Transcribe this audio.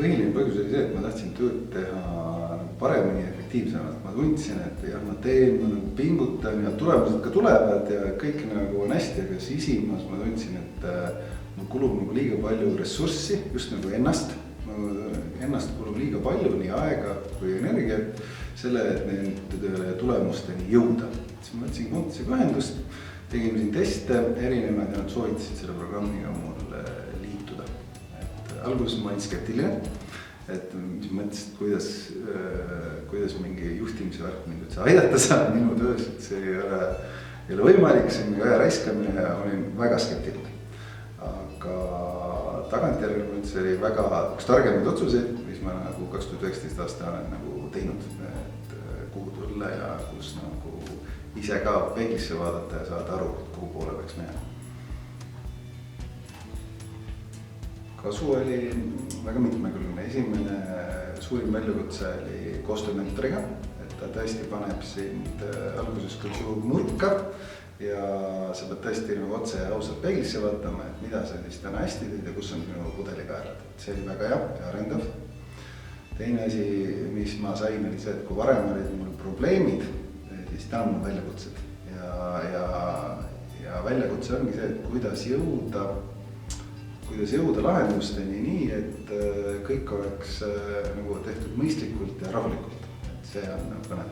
põhiline põhjus oli see, et ma tahtsin tööd teha paremini ja efektiivsemalt. Ma tundsin, et jah, ma teen, ma pingutan ja tulemused ka tulevad ja kõik nagu on hästi, aga sisimas ma tundsin, et mul kulub nagu liiga palju ressurssi, just nagu ennast kulub liiga palju, nii aega kui energiat selle, et nende tulemusteni jõuda. Siis ma võtsin Quantusega ühendust, tegin siin teste erinevaid ja nad soovitasid selle programmiga mul liituda. Alguses ma olin skeptiline, et mis mõtlesin, kuidas mingi juhtimise värk mind üldse aidata saab minu töös, et see ei ole võimalik, see on mingi aja raiskamine ja olin väga skeptiline. Aga tagantjärgi mõttes oli väga üks targemaid otsuseid, mis ma nagu 2019 aasta olen nagu teinud, et kuhu tulla ja kus nagu ise ka peeglisse vaadata ja saada aru, kuhu poole peaks minema. Kasu oli väga mitmekülgne. Esimene suurim väljakutse oli koostöö mentoriga, et ta tõesti paneb sind alguses küll suur nurka ja sa pead tõesti nagu otse ja ausalt peeglisse vaatama, et mida sa siis täna hästi teed ja kus on sinu pudelikaelad. See oli väga hea ja arendav. Teine asi, mis ma sain, oli see, et kui varem olid mul probleemid, siis täna on mul väljakutsed ja väljakutse ongi see, et kuidas jõuda lahendusteni nii, et kõik oleks nagu tehtud mõistlikult ja rahulikult. Et see on põnev.